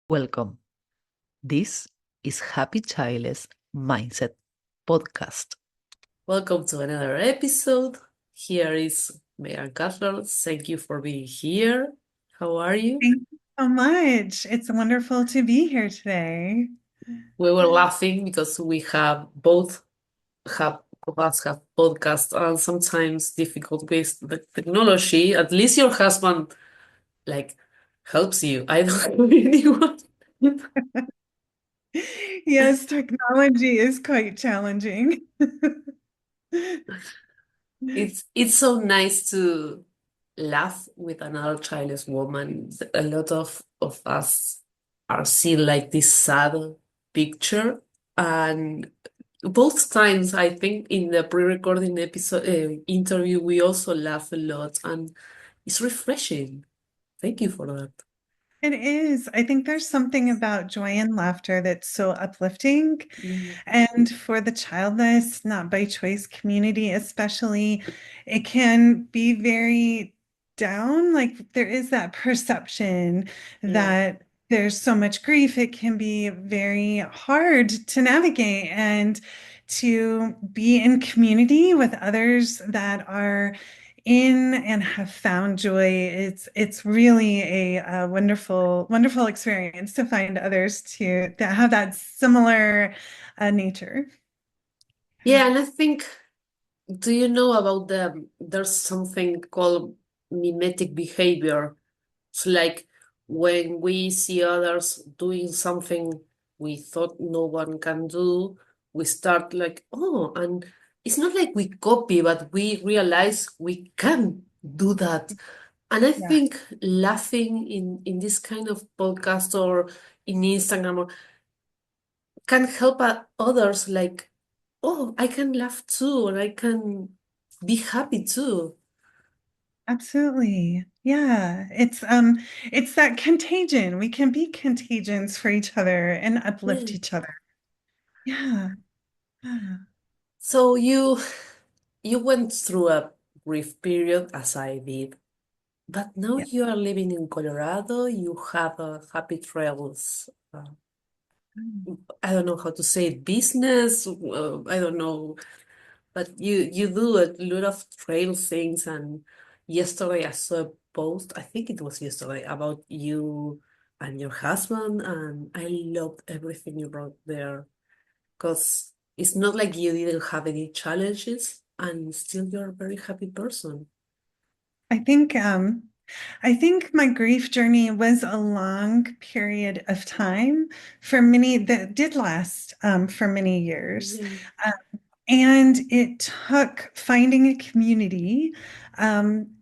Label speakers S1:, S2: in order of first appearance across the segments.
S1: Welcome. This is Happy Childless Mindset Podcast.
S2: Welcome to another episode. Here is Megan Cutler. Thank you for being here. How are you?
S3: Thank you so much. It's wonderful to be here today.
S2: We were laughing because we have both have of us have podcasts and sometimes difficult with the technology. At least your husband like helps you. I don't know anyone.
S3: Yes, technology is quite challenging.
S2: It's so nice to laugh with another childless woman. A lot of us are seeing like this sad picture, and both times I think in the pre-recording episode interview we also laugh a lot, and it's refreshing. Thank you for that.
S3: It is. I think there's something about joy and laughter that's so uplifting.
S2: Mm.
S3: And for the childless, not by choice community, especially, it can be very down. Like there is that perception
S2: Yeah.
S3: that there's so much grief. It can be very hard to navigate and to be in community with others that are in and have found joy. It's really a wonderful experience to find others to that have that similar nature.
S2: Yeah, and I think, do you know about there's something called mimetic behavior. It's like when we see others doing something we thought no one can do, we start like, oh, and it's not like we copy, but we realize we can do that. And I
S3: Yeah,
S2: think laughing in this kind of podcast or in Instagram can help others like, oh, I can laugh too, and I can be happy too.
S3: absolutely. Yeah, it's that contagion. We can be contagions for each other and uplift
S2: Yeah.
S3: each other. Yeah. Yeah.
S2: So you went through a brief period as I did, but now
S3: Yeah.
S2: you are living in Colorado. You have a happy trails. I don't know how to say it, business. I don't know, but you do a lot of trail things. And yesterday I saw a post. I think it was yesterday about you and your husband, and I loved everything you wrote there because it's not like you didn't have any challenges, and still you're a very happy person.
S3: I think um I think my grief journey was a long period of time for many that did last for many years.
S2: Yeah.
S3: Um, and it took finding a community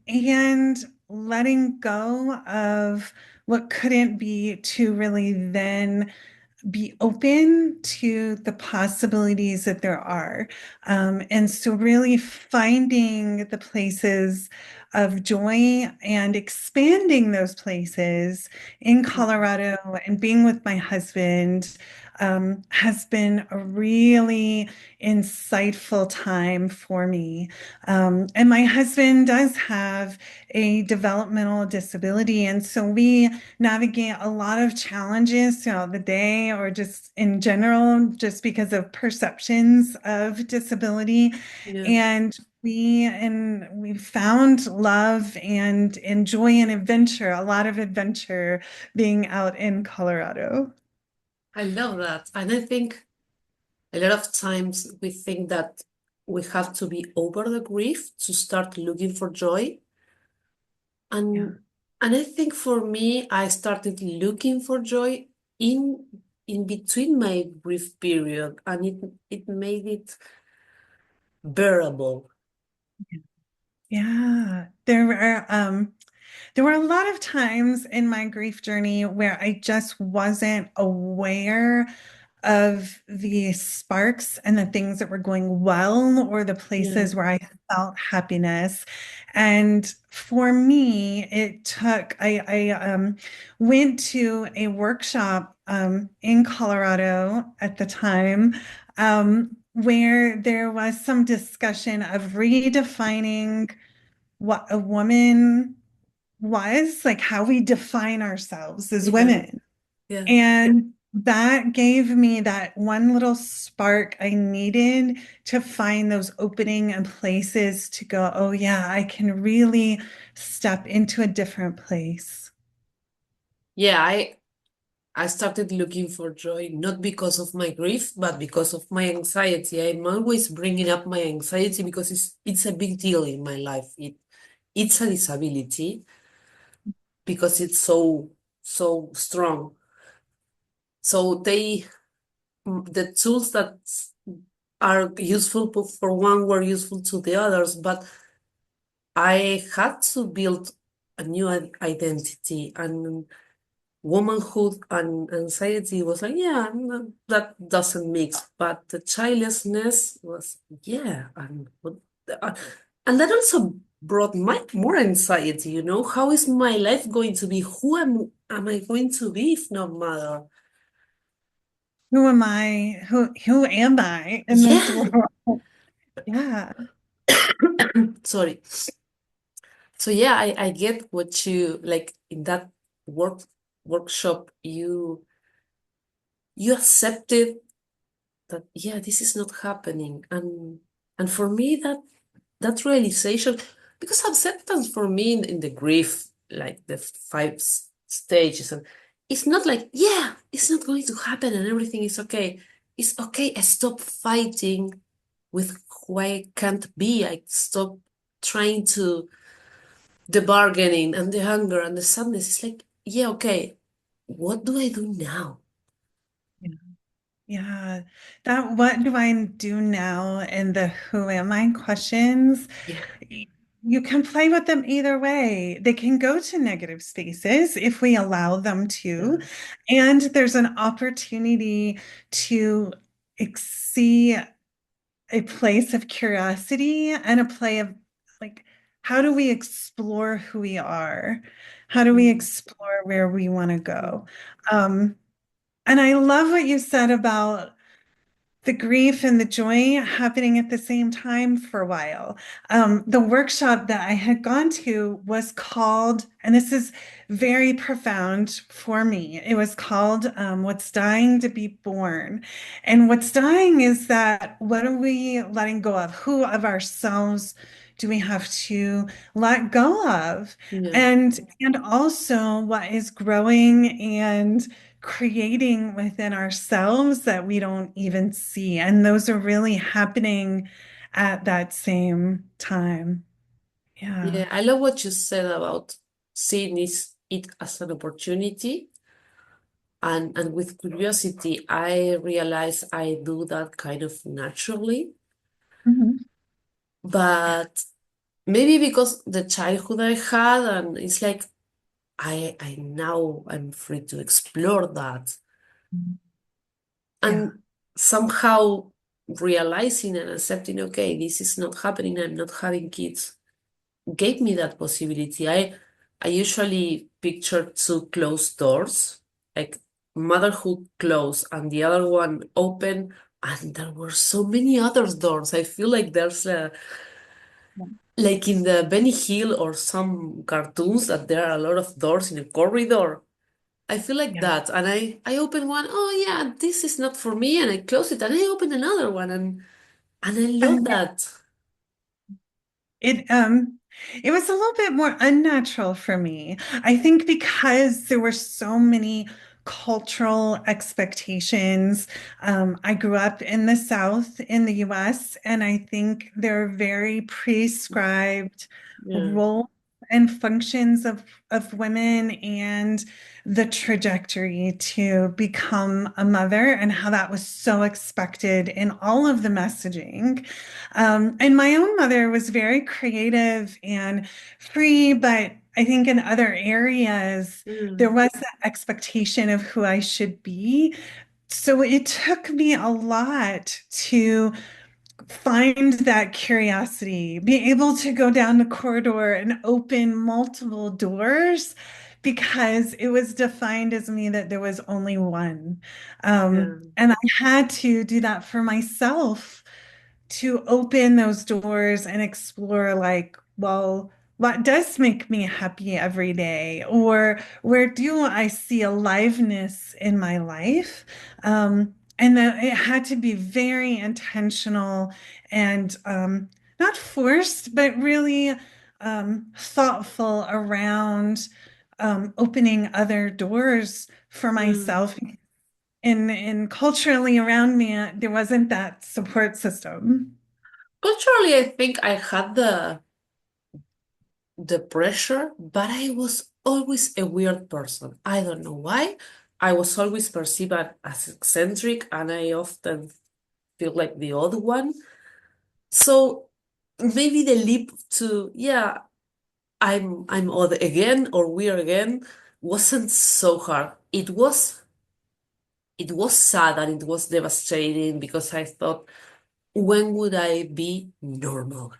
S3: and letting go of what couldn't be to really then be open to the possibilities that there are. And so, really finding the places of joy and expanding those places in Colorado and being with my husband has been a really insightful time for me. And my husband does have a developmental disability. And so we navigate a lot of challenges throughout the day or just in general, just because of perceptions of disability.
S2: Yeah.
S3: And we found love and joy and adventure, a lot of adventure being out in Colorado.
S2: I love that. And I think a lot of times we think that we have to be over the grief to start looking for joy.
S3: Yeah.
S2: And and I think for me, I started looking for joy in in between my grief period, and it made it bearable.
S3: Yeah. There were a lot of times in my grief journey where I just wasn't aware of the sparks and the things that were going well or the
S2: Yeah.
S3: places where I felt happiness. And for me, it took, I went to a workshop in Colorado at the time where there was some discussion of redefining what a woman was, like how we define ourselves as
S2: Yeah.
S3: women.
S2: Yeah.
S3: And that gave me that one little spark I needed to find those opening and places to go, oh yeah, I can really step into a different place.
S2: Yeah, I started looking for joy not because of my grief, but because of my anxiety. I'm always bringing up my anxiety because it's a big deal in my life. It's a disability because it's so strong. So the tools that are useful for one were useful to the others, but I had to build a new identity, and womanhood and anxiety was like, yeah, that doesn't mix. But the childlessness was, yeah, uh, and that also brought my more anxiety. How is my life going to be? Who am I going to be if not mother?
S3: Who am I? Who am I in this
S2: Yeah,
S3: world? Yeah.
S2: sorry. So yeah, I get what you like in that workshop. You accepted that, yeah, this is not happening, and for me that realization, because acceptance for me in the grief, like the five stages, and it's not like, yeah, it's not going to happen and everything is okay. It's okay. I stop fighting with who I can't be. I stop trying to the bargaining and the hunger and the sadness. It's like, yeah, okay, what do I do now?
S3: Yeah. That what do I do now? And the who am I questions,
S2: Yeah,
S3: you can play with them either way. They can go to negative spaces if we allow them
S2: yeah,
S3: to. And there's an opportunity to see a place of curiosity and a play of like, how do we explore who we are? How do we
S2: mm,
S3: explore where we want to
S2: mm,
S3: go? Um, and I love what you said about the grief and the joy happening at the same time for a while. The workshop that I had gone to was called, and this is very profound for me, it was called What's Dying to Be Born. And what's dying is that what are we letting go of? Who of ourselves do we have to let go of?
S2: yeah,
S3: And also what is growing and creating within ourselves that we don't even see. And those are really happening at that same time. Yeah.
S2: yeah. I love what you said about seeing it as an opportunity, and with curiosity, I realize I do that kind of naturally,
S3: Mhm. Yeah.
S2: but maybe because the childhood I had, and it's like I now I'm free to explore that,
S3: Yeah.
S2: and somehow realizing and accepting, okay, this is not happening. I'm not having kids gave me that possibility. I usually picture two closed doors, like motherhood closed and the other one open, and there were so many other doors. I feel like there's like in the Benny Hill or some cartoons that there are a lot of doors in a corridor. I feel like
S3: Yeah.
S2: that, and I open one. Oh yeah, this is not for me, and I close it, and I open another one, and I love
S3: And
S2: that.
S3: It it was a little bit more unnatural for me. I think because there were so many cultural expectations. I grew up in the South in the US, and I think there are very prescribed
S2: Yeah,
S3: roles and functions of women and the trajectory to become a mother and how that was so expected in all of the messaging. And my own mother was very creative and free, but I think in other areas,
S2: yeah,
S3: there was that expectation of who I should be. So it took me a lot to find that curiosity, be able to go down the corridor and open multiple doors because it was defined as me that there was only one.
S2: yeah.
S3: And I had to do that for myself to open those doors and explore like, well, what does make me happy every day, or where do I see aliveness in my life? And that it had to be very intentional and not forced, but really thoughtful around opening other doors for
S2: Mm.
S3: myself. And culturally around me, there wasn't that support system.
S2: Culturally, I think I had the pressure, but I was always a weird person. I don't know why. I was always perceived as eccentric, and I often feel like the odd one. So maybe the leap to, yeah, I'm odd again or weird again wasn't so hard. It was sad and it was devastating because I thought, when would I be normal?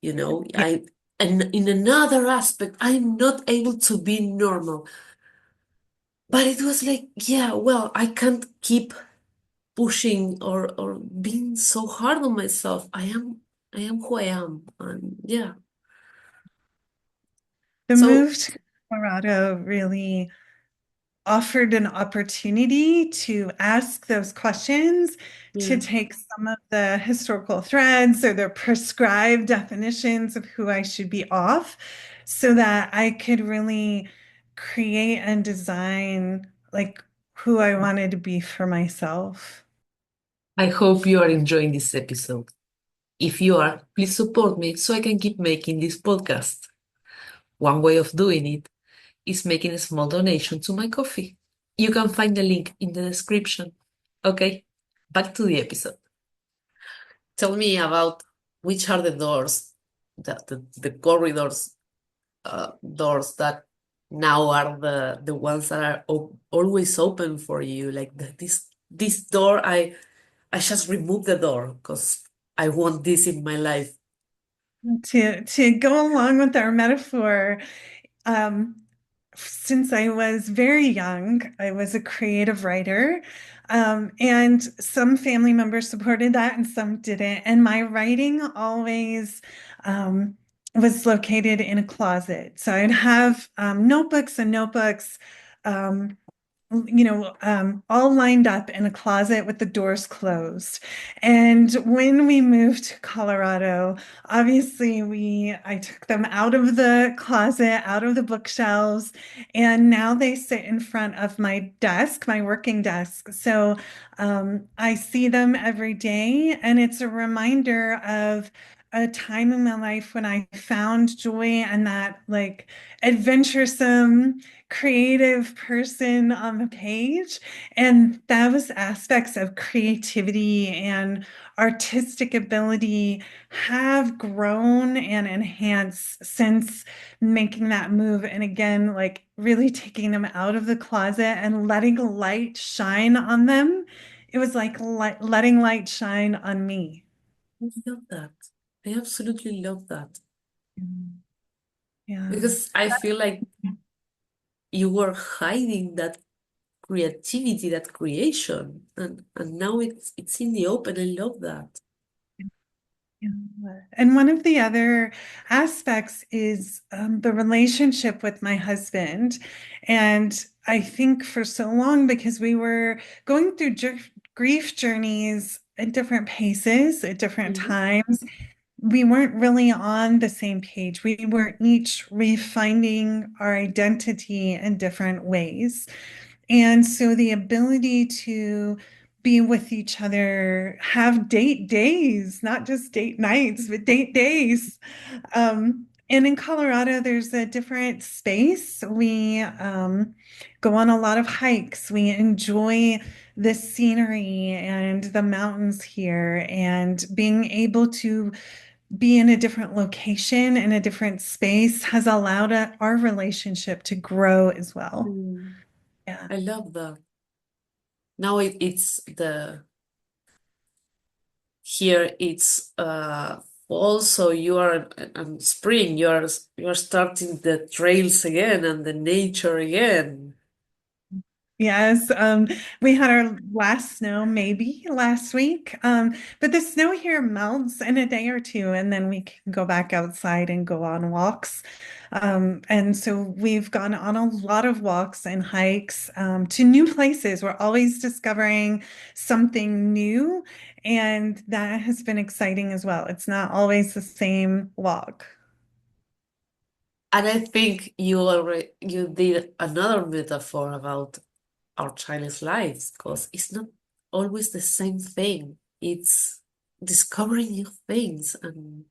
S3: Yeah.
S2: And in another aspect, I'm not able to be normal. But it was like, yeah, well, I can't keep pushing or being so hard on myself. I am who I am. And yeah.
S3: The
S2: So
S3: move to Colorado really offered an opportunity to ask those questions, to
S2: yeah.
S3: take some of the historical threads or the prescribed definitions of who I should be off so that I could really create and design like who I wanted to be for myself.
S2: I hope you are enjoying this episode. If you are, please support me so I can keep making this podcast. One way of doing it is making a small donation to my coffee. You can find the link in the description. Okay, back to the episode. Tell me about which are the doors, the corridors, doors that now are the ones that are always open for you. Like this door, I just remove the door because I want this in my life.
S3: To go along with our metaphor, um, since I was very young, I was a creative writer. And some family members supported that and some didn't. And my writing always was located in a closet. So I'd have notebooks and notebooks, um, all lined up in a closet with the doors closed. And when we moved to Colorado, obviously I took them out of the closet, out of the bookshelves, and now they sit in front of my desk, my working desk. So I see them every day, and it's a reminder of a time in my life when I found joy and that like adventuresome creative person on the page. And those aspects of creativity and artistic ability have grown and enhanced since making that move. And again, like really taking them out of the closet and letting light shine on them. It was like letting light shine on me.
S2: I love that. I absolutely love that
S3: Yeah.
S2: because I feel like you were hiding that creativity, that creation, and now it's in the open. I love that.
S3: Yeah. And one of the other aspects is the relationship with my husband. And I think for so long, because we were going through grief journeys at different paces, at different
S2: Mhm.
S3: times, we weren't really on the same page. We were each refining our identity in different ways. And so the ability to be with each other, have date days, not just date nights, but date days. And in Colorado, there's a different space. We go on a lot of hikes. We enjoy the scenery and the mountains here, and being able to be in a different location, in a different space, has allowed our relationship to grow as well.
S2: Mm.
S3: Yeah.
S2: I love that. Now it's the here it's fall, so you are and spring. You are starting the trails again and the nature again.
S3: Yes, we had our last snow maybe last week. But the snow here melts in a day or two, and then we can go back outside and go on walks. And so we've gone on a lot of walks and hikes to new places. We're always discovering something new, and that has been exciting as well. It's not always the same walk.
S2: And I think you did another metaphor about our childless lives, because it's not always the same thing. It's discovering new things. And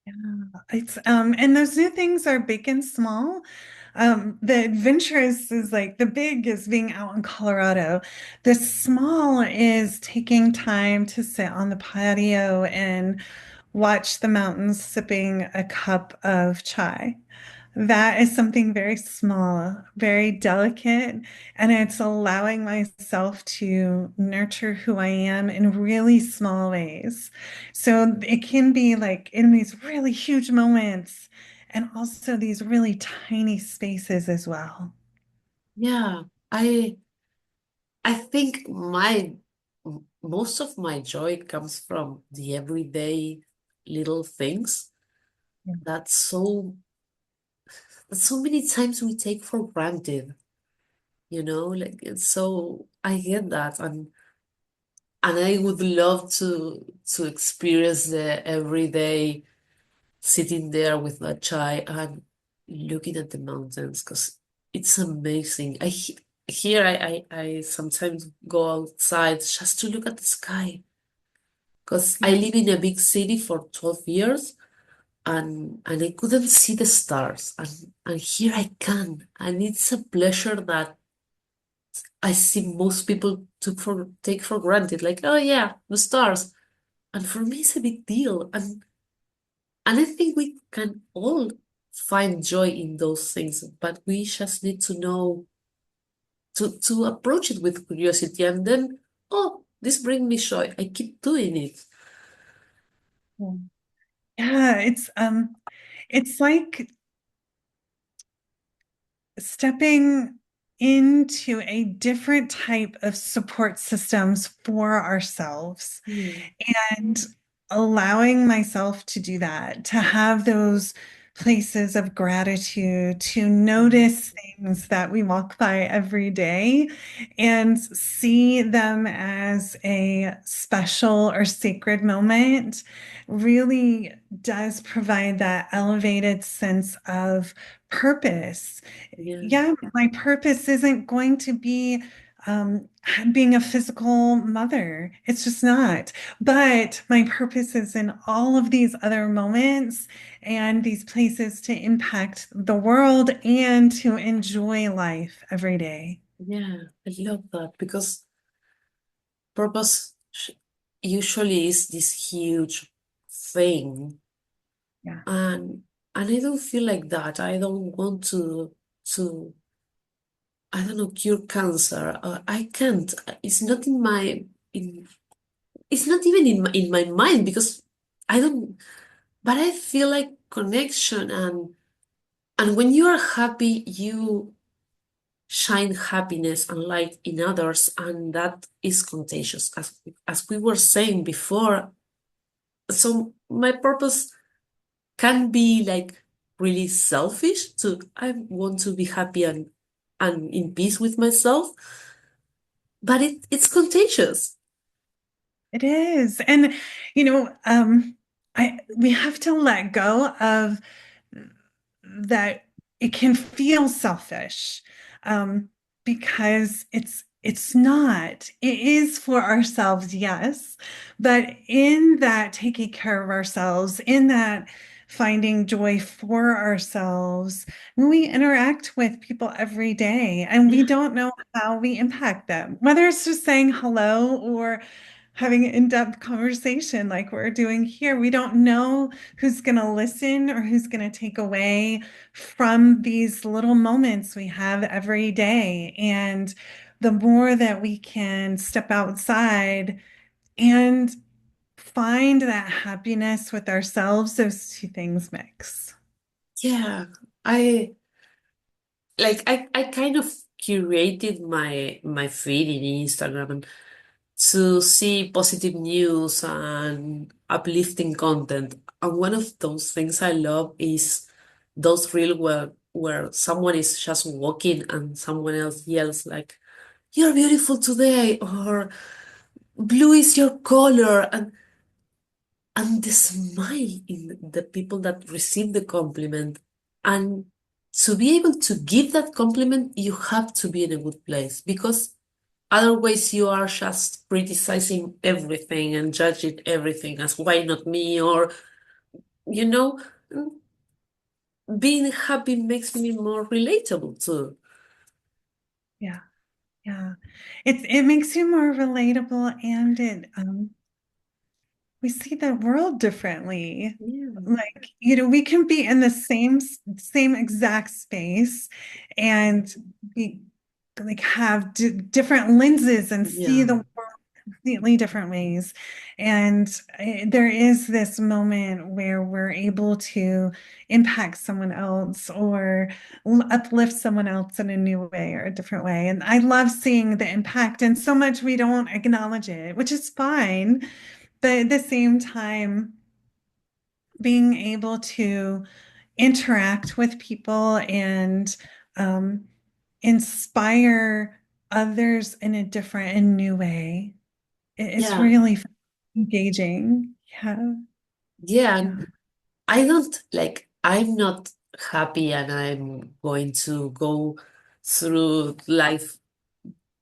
S3: Yeah, it's and those new things are big and small. The adventurous is like the big is being out in Colorado. The small is taking time to sit on the patio and watch the mountains sipping a cup of chai. That is something very small, very delicate, and it's allowing myself to nurture who I am in really small ways. So it can be like in these really huge moments and also these really tiny spaces as well.
S2: yeah, I think most of my joy comes from the everyday little things
S3: Yeah.
S2: that so many times we take for granted, like so I get that. And I would love to experience the everyday sitting there with my chai and looking at the mountains, because it's amazing. Here I sometimes go outside just to look at the sky, because I
S3: Yeah.
S2: live in a big city for 12 years, and I couldn't see the stars, and here I can, and it's a pleasure that I see most people take for granted, like, oh yeah, the stars. And for me, it's a big deal. And I think we can all find joy in those things, but we just need to know to approach it with curiosity, and then, oh, this brings me joy. I keep doing it.
S3: Yeah, it's like stepping into a different type of support systems for ourselves
S2: Mm.
S3: and allowing myself to do that, to have those places of gratitude, to notice things that we walk by every day and see them as a special or sacred moment really does provide that elevated sense of purpose.
S2: Yeah,
S3: Yeah, my purpose isn't going to be um, being a physical mother. It's just not. But my purpose is in all of these other moments and these places to impact the world and to enjoy life every day.
S2: yeah, I love that, because purpose usually is this huge thing,
S3: Yeah.
S2: and I don't feel like that. I don't want to I don't know, cure cancer. I can't. It's not in it's not even in my mind, because I don't. But I feel like connection, and when you are happy, you shine happiness and light in others, and that is contagious, as we were saying before. So my purpose can be like really selfish. To I want to be happy and in peace with myself, but it's contagious.
S3: It is. And, we have to let go of that it can feel selfish because it's not. It is for ourselves, yes, but in that taking care of ourselves, in that finding joy for ourselves, we interact with people every day and we
S2: Yeah,
S3: don't know how we impact them, whether it's just saying hello or having an in-depth conversation like we're doing here. We don't know who's going to listen or who's going to take away from these little moments we have every day. And the more that we can step outside and find that happiness with ourselves, those two things mix.
S2: yeah. I I kind of curated my feed in Instagram and to see positive news and uplifting content. And one of those things I love is those reels where someone is just walking and someone else yells like, "You're beautiful today," or "Blue is your color," and the smile in the people that receive the compliment. And to be able to give that compliment, you have to be in a good place because otherwise you are just criticizing everything and judging everything as why not me, or you know, being happy makes me more relatable too.
S3: Yeah. Yeah. It makes you more relatable, and we see the world differently.
S2: Yeah.
S3: Like, we can be in the same exact space and be like have different lenses and see
S2: Yeah.
S3: the world completely different ways. And there is this moment where we're able to impact someone else or uplift someone else in a new way or a different way. And I love seeing the impact, and so much we don't acknowledge it, which is fine. But at the same time, being able to interact with people and um, inspire others in a different and new way, it's
S2: Yeah.
S3: really engaging. Yeah,
S2: Yeah.
S3: yeah,
S2: And I don't like, I'm not happy and I'm going to go through life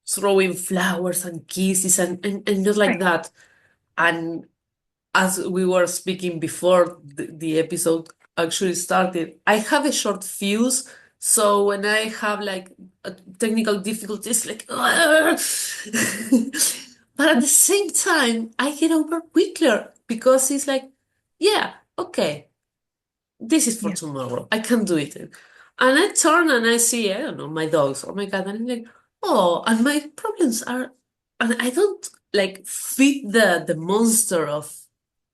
S2: throwing flowers and kisses and just like
S3: right.
S2: that. And as we were speaking before the episode actually started, I have a short fuse. So when I have like a technical difficulties, like, but at the same time, I get over quicker because it's like, yeah, okay, this is for
S3: Yeah,
S2: tomorrow. I can do it. And I turn and I see, I don't know, my dogs or my cat, and I'm like, oh, and my problems are, and I don't like feed the monster of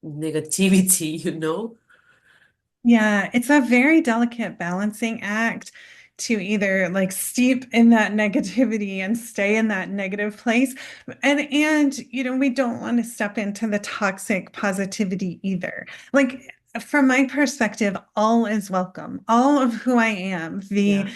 S2: negativity, you know?
S3: yeah. It's a very delicate balancing act to either like steep in that negativity and stay in that negative place. And we don't want to step into the toxic positivity either. Like from my perspective, all is welcome. All of who I am, the
S2: Yeah,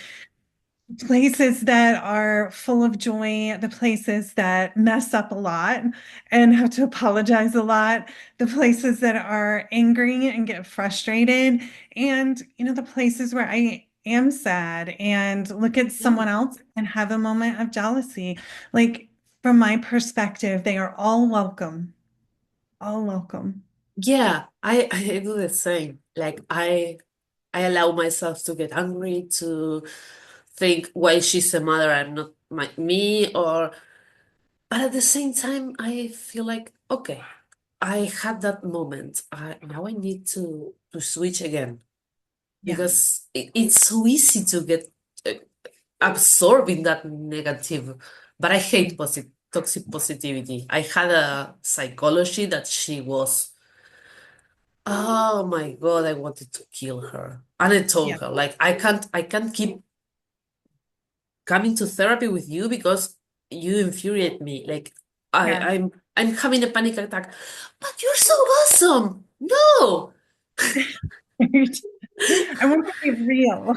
S3: places that are full of joy, the places that mess up a lot and have to apologize a lot, the places that are angry and get frustrated, and the places where I am sad and look at
S2: yeah,
S3: someone else and have a moment of jealousy. Like from my perspective, they are all welcome, all welcome.
S2: yeah. I do the same. Like I allow myself to get angry, to think why she's a mother and not me, or but at the same time, I feel like, okay, I had that moment. Now I need to switch again
S3: Yeah,
S2: because it's so easy to get uh, absorbed in that negative. But I hate toxic positivity. I had a psychology that she was, oh my God, I wanted to kill her. And I
S3: yeah,
S2: told her, like, I can't keep coming to therapy with you because you infuriate me. Like I,
S3: yeah.
S2: I'm I'm having a panic attack. But you're so awesome. No.
S3: I want to be real.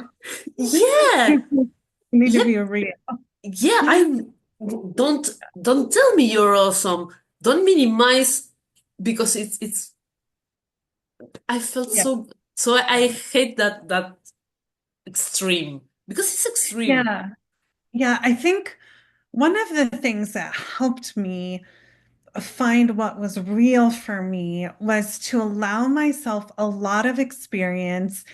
S2: Yeah.
S3: You need to
S2: Let
S3: be real.
S2: yeah, I'm don't don't tell me you're awesome. Don't minimize because it's I felt
S3: Yeah.
S2: so I hate that extreme because it's extreme.
S3: Yeah. Yeah. I think one of the things that helped me find what was real for me was to allow myself a lot of experiences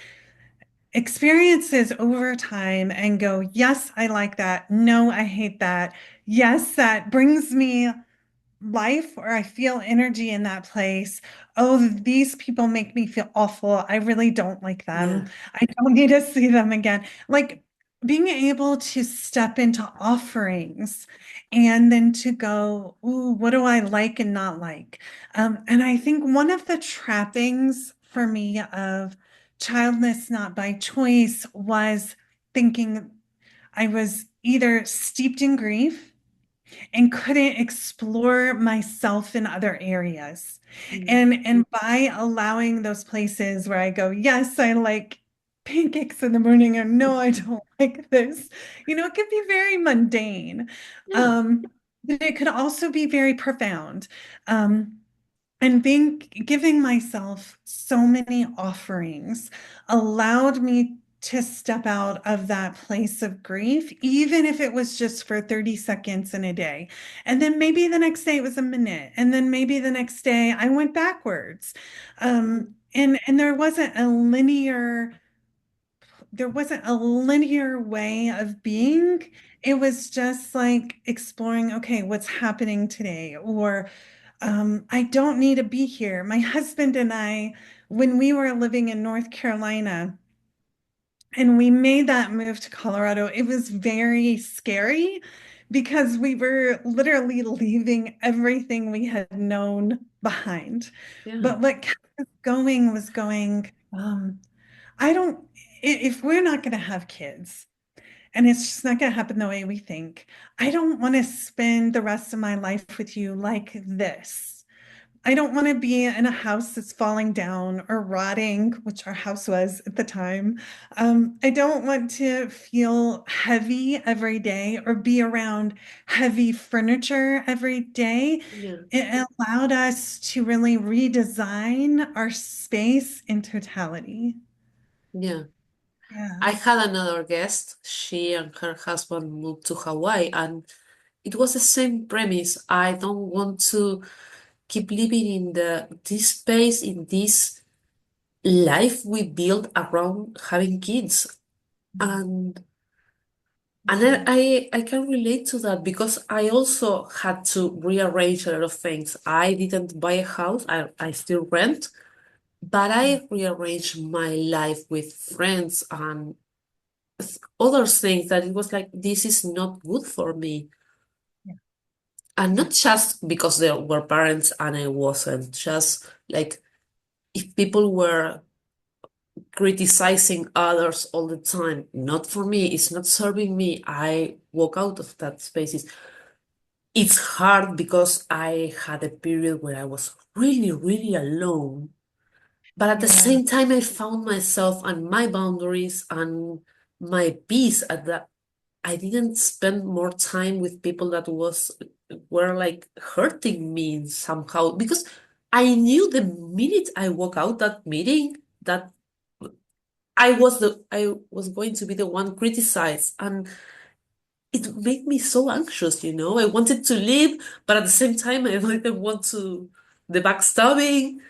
S3: over time and go, yes, I like that. No, I hate that. Yes, that brings me life, or I feel energy in that place. Oh, these people make me feel awful. I really don't like them.
S2: Yeah.
S3: I don't need to see them again. Like being able to step into offerings and then to go, ooh, what do I like and not like? And I think one of the trappings for me of childless not by choice was thinking I was either steeped in grief and couldn't explore myself in other areas.
S2: Mm.
S3: And by allowing those places where I go, yes, I like pancakes in the morning, or no, I don't like this. It can be very mundane.
S2: Yeah.
S3: But it could also be very profound. And giving myself so many offerings allowed me to step out of that place of grief, even if it was just for 30 seconds in a day. And then maybe the next day it was a minute. And then maybe the next day I went backwards. And there wasn't a linear way of being. It was just like exploring, okay, what's happening today? Or I don't need to be here. My husband and I, when we were living in North Carolina and we made that move to Colorado, it was very scary because we were literally leaving everything we had known behind.
S2: Yeah.
S3: But what kept us going was going, I don't, if we're not going to have kids, and it's just not going to happen the way we think, I don't want to spend the rest of my life with you like this. I don't want to be in a house that's falling down or rotting, which our house was at the time. I don't want to feel heavy every day or be around heavy furniture every day.
S2: Yeah.
S3: It allowed us to really redesign our space in totality.
S2: Yeah.
S3: Yeah.
S2: I had another guest. She and her husband moved to Hawaii, and it was the same premise. I don't want to keep living in this space, in this life we build around having kids. And I can relate to that because I also had to rearrange a lot of things. I didn't buy a house, I still rent, but I rearranged my life with friends and other things that it was like, this is not good for me.
S3: Yeah.
S2: And not just because they were parents and I wasn't, just like if people were criticizing others all the time, not for me, it's not serving me, I walk out of that spaces. It's hard because I had a period where I was really, really alone. But at the
S3: Yeah.
S2: same time, I found myself and my boundaries and my peace at that. I didn't spend more time with people that were like hurting me somehow because I knew the minute I walk out that meeting that I was going to be the one criticized, and it made me so anxious. I wanted to leave, but at the same time, I didn't want to the backstabbing.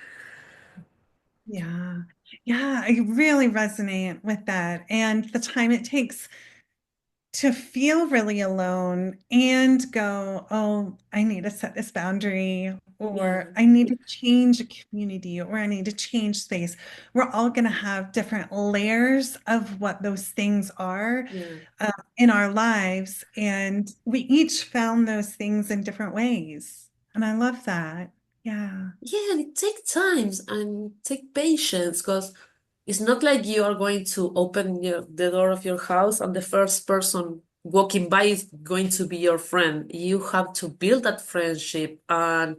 S3: Yeah. Yeah. I really resonate with that. And the time it takes to feel really alone and go, oh, I need to set this boundary,
S2: Yeah,
S3: or I need to change a community, or I need to change space. We're all going to have different layers of what those things are
S2: yeah.
S3: in our lives. And we each found those things in different ways. And I love that. Yeah.
S2: Yeah, and it takes time and take patience because it's not like you are going to open the door of your house and the first person walking by is going to be your friend. You have to build that friendship, and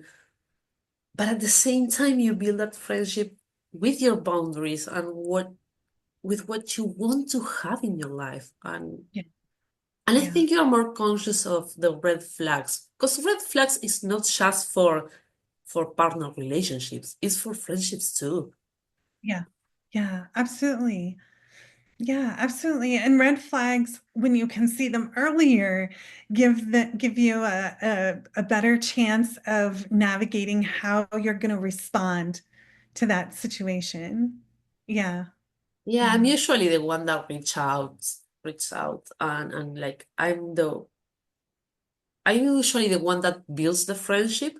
S2: but at the same time, you build that friendship with your boundaries and what you want to have in your life.
S3: Yeah.
S2: And I
S3: Yeah.
S2: think you're more conscious of the red flags because red flags is not just for partner relationships, it's for friendships too.
S3: Yeah. Yeah. Absolutely. Yeah, absolutely. And red flags, when you can see them earlier, give you a better chance of navigating how you're going to respond to that situation. Yeah,
S2: Yeah, I'm
S3: yeah,
S2: usually the one that reach out and like I'm usually the one that builds the friendship.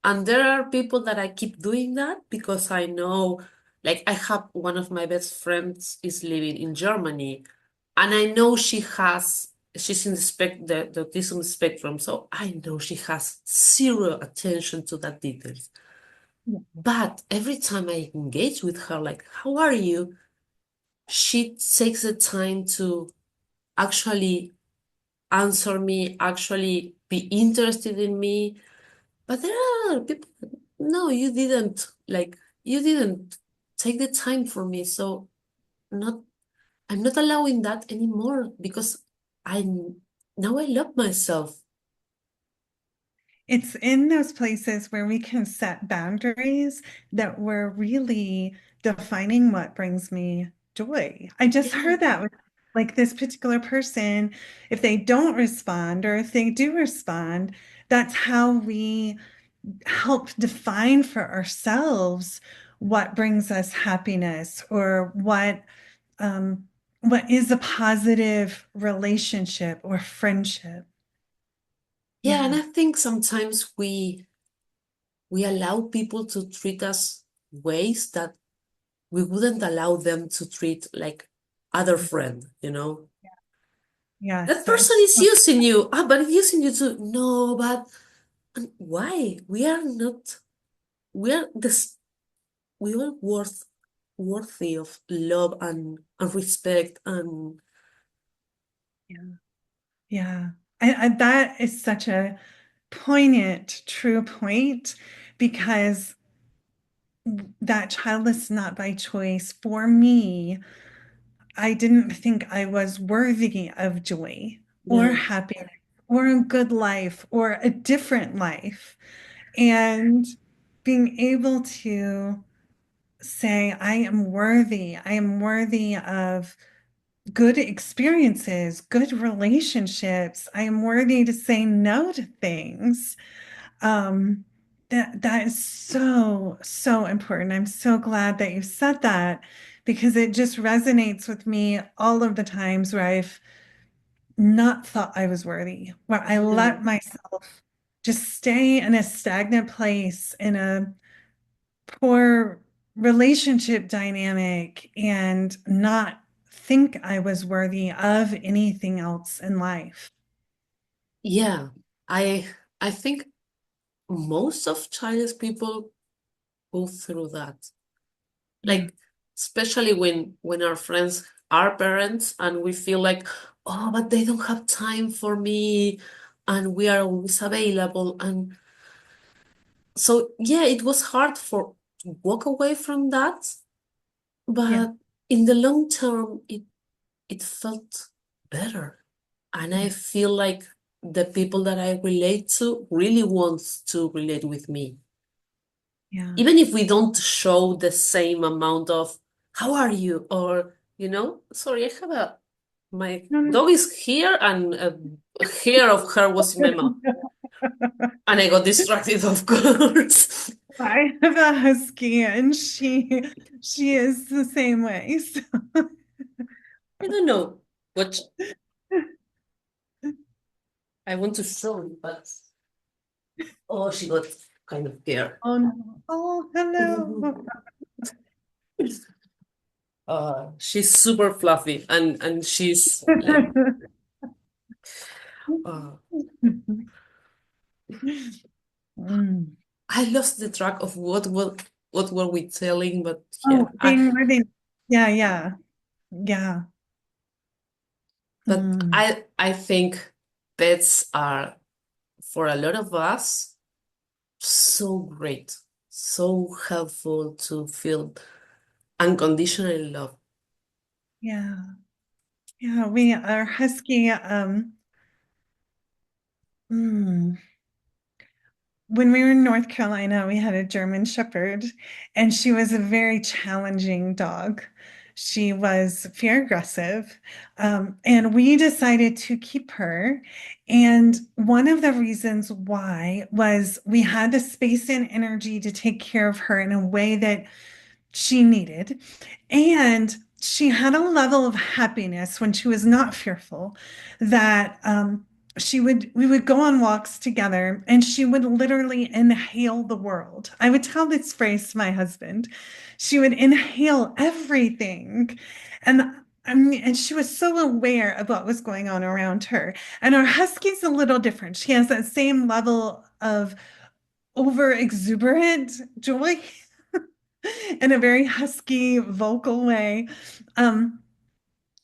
S2: And there are people that I keep doing that because I know, like, I have one of my best friends is living in Germany, and I know she's in the autism spectrum, so I know she has zero attention to that details.
S3: yeah,
S2: But every time I engage with her, like, how are you? She takes the time to actually answer me, actually be interested in me. But there are people, no, you didn't, like, you didn't take the time for me. So not, I'm not allowing that anymore because now I love myself.
S3: It's in those places where we can set boundaries that we're really defining what brings me joy. I just
S2: Yeah.
S3: heard that with like this particular person, if they don't respond or if they do respond, that's how we help define for ourselves what brings us happiness or what is a positive relationship or friendship.
S2: Yeah, and
S3: Yeah,
S2: I think sometimes we allow people to treat us ways that we wouldn't allow them to treat like other friend, you know?
S3: yes,
S2: That person is using you. Ah, but it's using you too. No, but and why? We are not, we are this, we are worthy of love and respect and
S3: yeah. Yeah, that is such a poignant, true point because that childless not by choice for me, I didn't think I was worthy of joy or
S2: yeah.
S3: happiness or a good life or a different life. And being able to say, I am worthy of good experiences, good relationships. I am worthy to say no to things. Um, that is so, so important. I'm so glad that you said that because it just resonates with me all of the times where I've not thought I was worthy, where I
S2: Yeah.
S3: let myself just stay in a stagnant place in a poor relationship dynamic and not think I was worthy of anything else in life.
S2: Yeah. I I think most of Chinese people go through that.
S3: Yeah.
S2: Like especially when our friends are parents and we feel like, oh, but they don't have time for me and we are always available. And so yeah, it was hard for to walk away from that,
S3: Yeah.
S2: but in the long term it felt better. And I
S3: Yeah.
S2: feel like the people that I relate to really want to relate with me.
S3: Yeah.
S2: Even if we don't show the same amount of how are you or sorry, I have a my
S3: No, no.
S2: dog is here and a hair of her was in my mouth and I got distracted, of course.
S3: I have a husky and she is the same way. So.
S2: I don't know what I want to show you, but oh, she got kind of hair.
S3: Oh no. Oh, hello.
S2: She's super fluffy and she's like uh,
S3: Mm.
S2: I lost the track of what were we telling, but yeah,
S3: Oh, being living. Yeah, yeah, yeah.
S2: but
S3: Mm.
S2: I think pets are for a lot of us so great, so helpful to feel unconditional love.
S3: Yeah, yeah. We our husky. Mm. When we were in North Carolina, we had a German Shepherd, and she was a very challenging dog. She was very aggressive, and we decided to keep her. And one of the reasons why was we had the space and energy to take care of her in a way that she needed. And she had a level of happiness when she was not fearful that we would go on walks together and she would literally inhale the world. I would tell this phrase to my husband. She would inhale everything. And I mean, and she was so aware of what was going on around her. And our husky's a little different. She has that same level of over exuberant joy in a very husky vocal way. Um,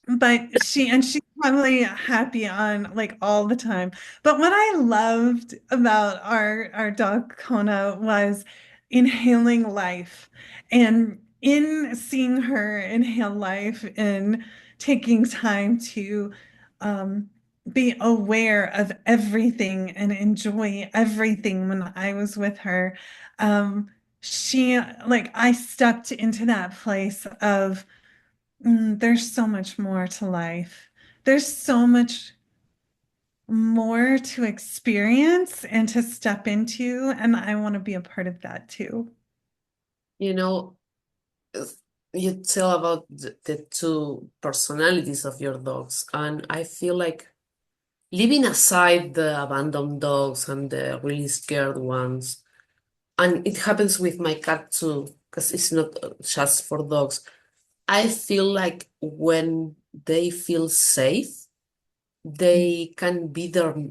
S3: but she's probably happy on like all the time. But what I loved about our dog Kona was inhaling life. And in seeing her inhale life and taking time to um, be aware of everything and enjoy everything when I was with her, she like I stepped into that place of there's so much more to life. There's so much more to experience and to step into, and I want to be a part of that too.
S2: You know, you tell about the two personalities of your dogs, and I feel like leaving aside the abandoned dogs and the really scared ones, and it happens with my cat too, because it's not just for dogs. I feel like when they feel safe, they can be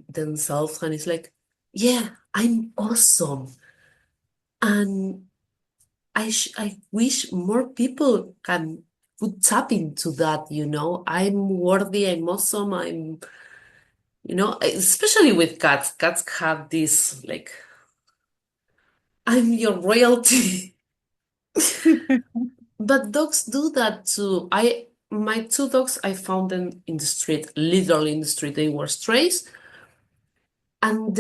S2: themselves, and it's like, yeah, I'm awesome. And I wish more people can would tap into that, I'm worthy, I'm awesome, especially with cats. Cats have this like, I'm your royalty. But dogs do that too. My two dogs, I found them in the street, literally in the street. They were strays, and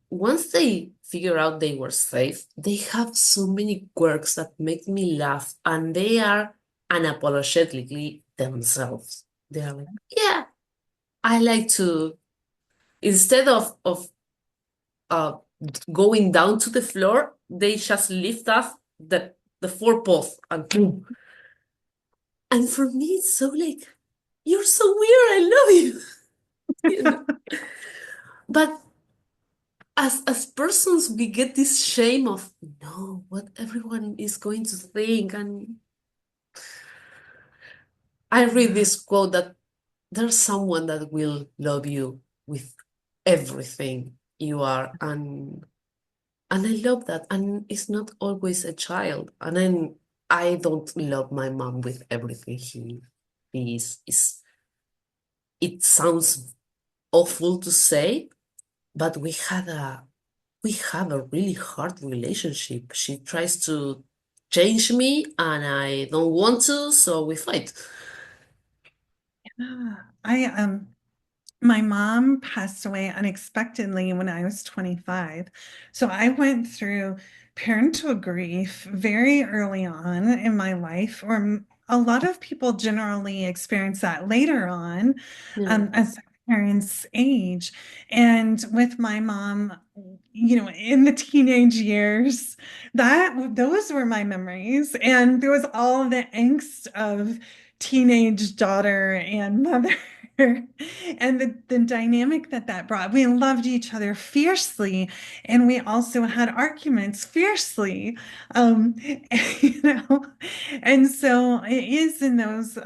S2: once they figure out they were safe, they have so many quirks that make me laugh, and they are unapologetically themselves. They are like, yeah, I like to, instead of uh going down to the floor, they just lift up the forepaws and boom. And for me, it's so like, you're so weird, I love you. You know? But as persons, we get this shame of, no, what everyone is going to think. And I read
S3: Yeah.
S2: this quote that there's someone that will love you with everything you are. And I love that. And it's not always a child. And then I don't love my mom with everything he is. It sounds awful to say, but we have a really hard relationship. She tries to change me and I don't want to, so we fight.
S3: Yeah. My mom passed away unexpectedly when I was 25. So I went through parental grief very early on in my life, or a lot of people generally experience that later on,
S2: Yeah.
S3: as parents age. And with my mom, in the teenage years, those were my memories. And there was all the angst of teenage daughter and mother. And the dynamic that brought, we loved each other fiercely, and we also had arguments fiercely, um, you know. And so it is in those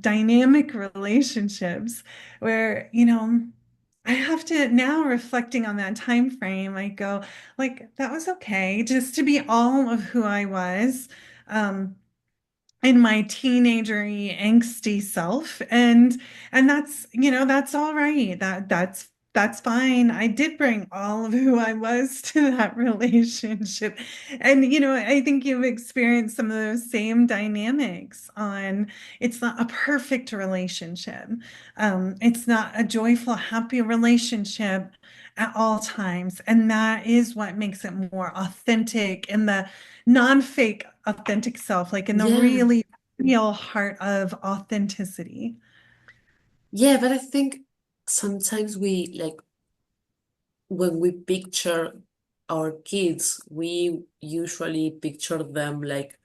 S3: dynamic relationships where, I have to now reflecting on that time frame, I go, like, that was okay just to be all of who I was. In my teenagery angsty self, and that's all right, that's fine. I did bring all of who I was to that relationship, and I think you've experienced some of those same dynamics. On It's not a perfect relationship, it's not a joyful happy relationship at all times, and that is what makes it more authentic, and the non-fake authentic self, like in the
S2: Yeah.
S3: really real heart of authenticity.
S2: Yeah, but I think sometimes we like, when we picture our kids, we usually picture them like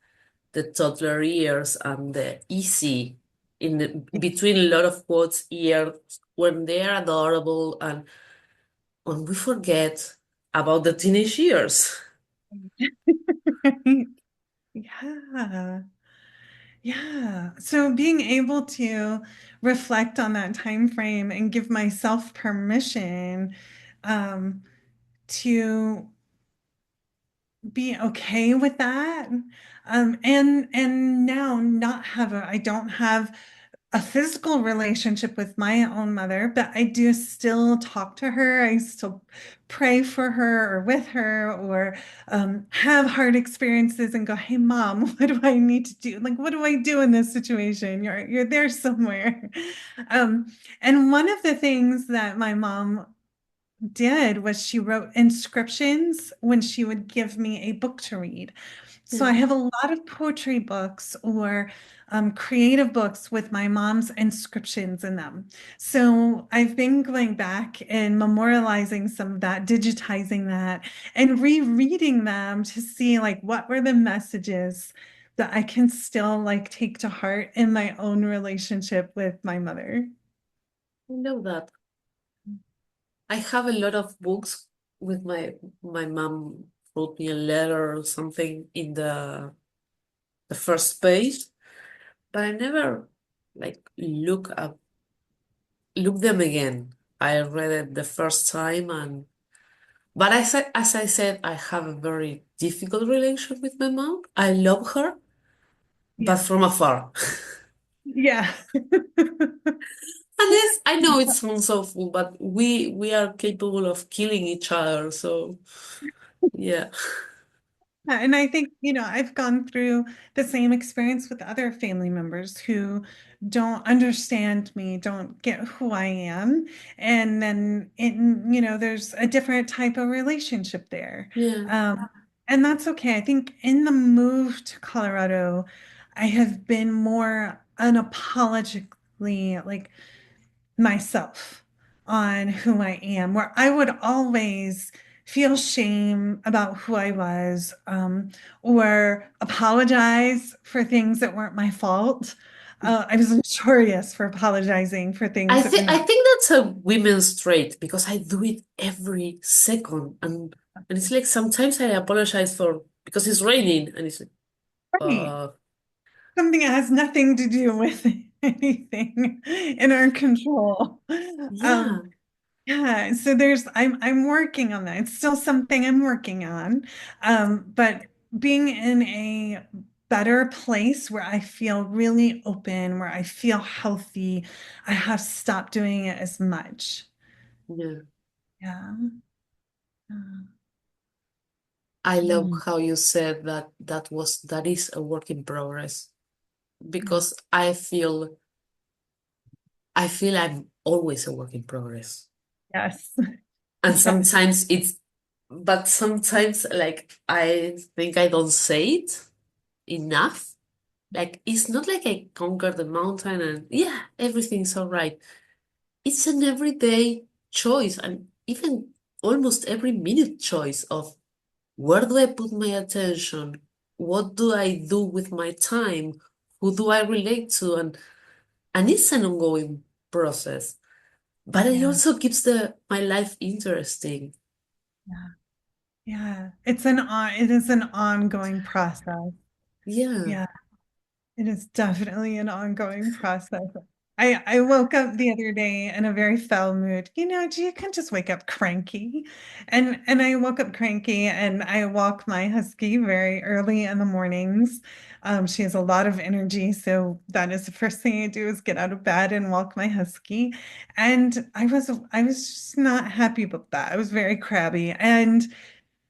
S2: the toddler years and the easy, in the between a lot of quotes, years when they are adorable, and when we forget about the teenage years.
S3: Yeah. Yeah. So being able to reflect on that time frame and give myself permission um, to be okay with that. And now not have I don't have a physical relationship with my own mother, but I do still talk to her. I still pray for her or with her, or have hard experiences and go, "Hey, mom, what do I need to do? Like, what do I do in this situation? You're there somewhere." Um, and one of the things that my mom did was she wrote inscriptions when she would give me a book to read. So
S2: Yeah.
S3: I have a lot of poetry books or creative books with my mom's inscriptions in them. So I've been going back and memorializing some of that, digitizing that, and rereading them to see like what were the messages that I can still like take to heart in my own relationship with my mother.
S2: I love that. I have a lot of books with my mom wrote me a letter or something in the first page, but I never like look them again. I read it the first time, and but as I said, I have a very difficult relation with my mom. I love her, but
S3: Yeah.
S2: from afar.
S3: Yeah.
S2: And this, I know it sounds awful, but we are capable of killing each other. So yeah,
S3: And I think, I've gone through the same experience with other family members who don't understand me, don't get who I am. And then, there's a different type of relationship there.
S2: yeah,
S3: Um, and that's okay. I think in the move to Colorado, I have been more unapologetically like myself on who I am, where I would always feel shame about who I was, or apologize for things that weren't my fault. I was notorious for apologizing for things that were
S2: I
S3: not
S2: think that's a women's trait because I do it every second, and it's like sometimes I apologize for because it's raining, and it's like,
S3: right.
S2: uh,
S3: Something that has nothing to do with anything in our control.
S2: yeah,
S3: Um, Yeah, so I'm working on that. It's still something I'm working on. But being in a better place where I feel really open, where I feel healthy, I have stopped doing it as much.
S2: yeah.
S3: Yeah. Yeah.
S2: I love
S3: Mm,
S2: how you said that that is a work in progress
S3: yeah.
S2: because I feel I'm always a work in progress.
S3: Yes.
S2: And
S3: Yes.
S2: but sometimes like I think I don't say it enough. Like it's not like I conquer the mountain and yeah, everything's all right. It's an everyday choice and even almost every minute choice of where do I put my attention? What do I do with my time? Who do I relate to? And it's an ongoing process. But it
S3: Yeah.
S2: also keeps my life interesting.
S3: Yeah. Yeah. It is an ongoing process.
S2: Yeah.
S3: Yeah. It is definitely an ongoing process. I woke up the other day in a very foul mood. You can just wake up cranky. And I woke up cranky and I walk my husky very early in the mornings. She has a lot of energy, so that is the first thing I do is get out of bed and walk my husky. And I was just not happy about that. I was very crabby. And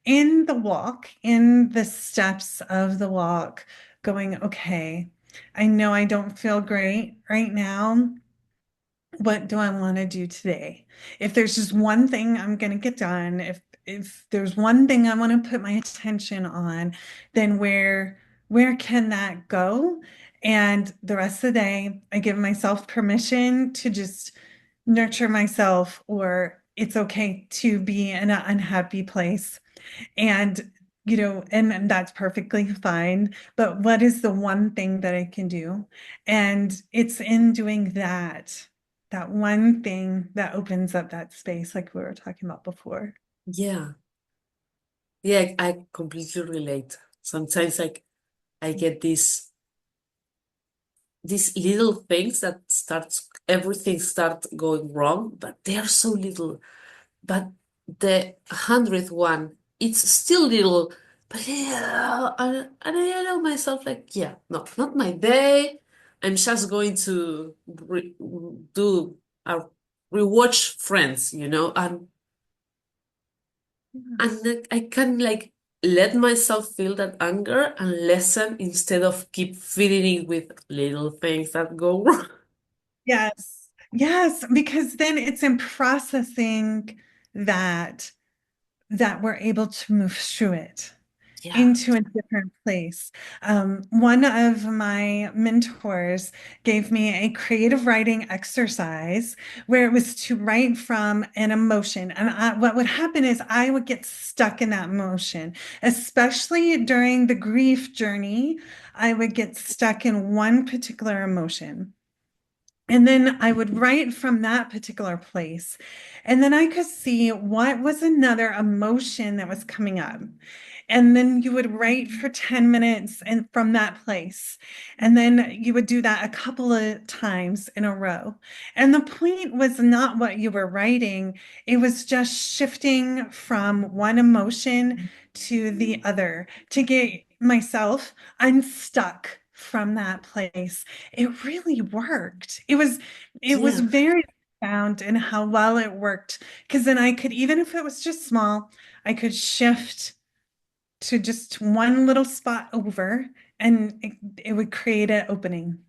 S3: in the walk, in the steps of the walk, going, okay, I know I don't feel great right now. What do I want to do today? If there's just one thing I'm going to get done, if there's one thing I want to put my attention on, then where can that go? And the rest of the day, I give myself permission to just nurture myself, or it's okay to be in an unhappy place and, and that's perfectly fine. But what is the one thing that I can do? And it's in doing that one thing that opens up that space, like we were talking about before.
S2: Yeah. Yeah, I completely relate. Sometimes like I get these little things that everything starts going wrong, but they are so little. But the 100th one, it's still little, but yeah, and I allow myself like, yeah, no, not my day. I'm just going to do a rewatch Friends, and then I can like let myself feel that anger and lessen instead of keep feeding it with little things that go wrong.
S3: Yes. Yes, because then it's in processing that we're able to move through it
S2: Yeah,
S3: into a different place. One of my mentors gave me a creative writing exercise where it was to write from an emotion. And what would happen is I would get stuck in that emotion, especially during the grief journey. I would get stuck in one particular emotion. And then I would write from that particular place. And then I could see what was another emotion that was coming up. And then you would write for 10 minutes and from that place. And then you would do that a couple of times in a row. And the point was not what you were writing, it was just shifting from one emotion to the other to get myself unstuck from that place. It really worked. It was
S2: yeah,
S3: very profound in how well it worked. Because then I could, even if it was just small, I could shift to just one little spot over and it would create an opening.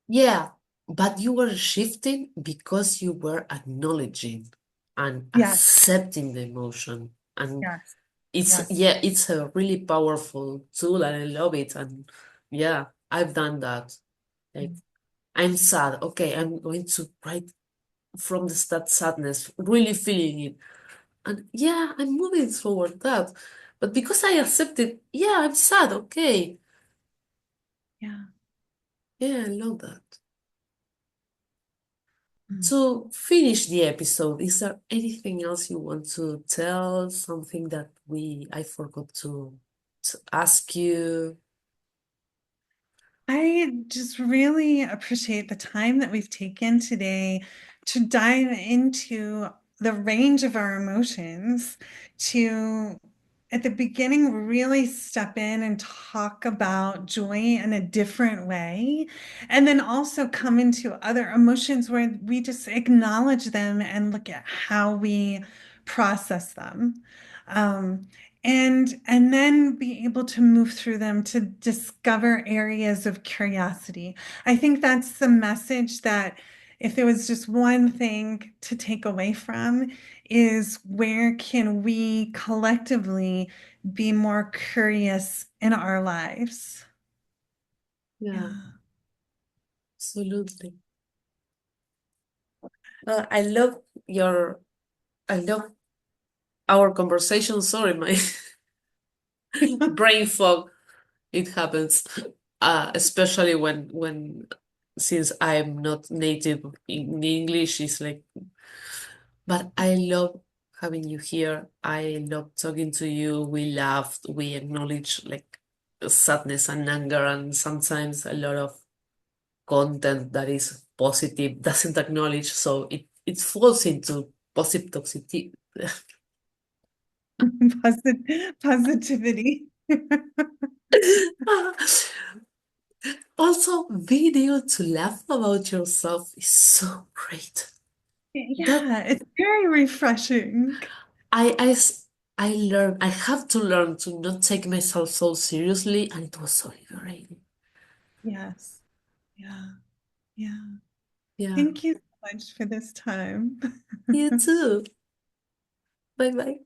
S2: yeah. But you were shifting because you were acknowledging and
S3: Yes,
S2: accepting the emotion. And
S3: yes,
S2: it's,
S3: yes.
S2: yeah, it's a really powerful tool and I love it. And yeah, I've done that. Like, I'm sad. Okay, I'm going to write from that sadness, really feeling it. And yeah, I'm moving toward that. But because I accepted, yeah, I'm sad. Okay.
S3: Yeah.
S2: Yeah, I love that.
S3: Mm.
S2: To finish the episode, is there anything else you want to tell? Something that I forgot to ask you?
S3: I just really appreciate the time that we've taken today to dive into the range of our emotions, to at the beginning really step in and talk about joy in a different way, and then also come into other emotions where we just acknowledge them and look at how we process them. Um, and then be able to move through them to discover areas of curiosity. I think that's the message that if there was just one thing to take away from is where can we collectively be more curious in our lives?
S2: Yeah,
S3: Yeah.
S2: absolutely. I love your, I love our conversation. Sorry, my brain fog. It happens, especially when since I'm not native in English, it's like, but I love having you here. I love talking to you. We laughed, we acknowledge like sadness and anger, and sometimes a lot of content that is positive doesn't acknowledge, so it falls into positive toxicity.
S3: Positivity.
S2: Also, being able to laugh about yourself is so great. That
S3: Yeah, it's very refreshing.
S2: I, I, s- I learned, I have to learn to not take myself so seriously, and it was so liberating.
S3: Yes. Yeah. Yeah.
S2: Yeah,
S3: Thank you so much for this time.
S2: you too. Bye bye.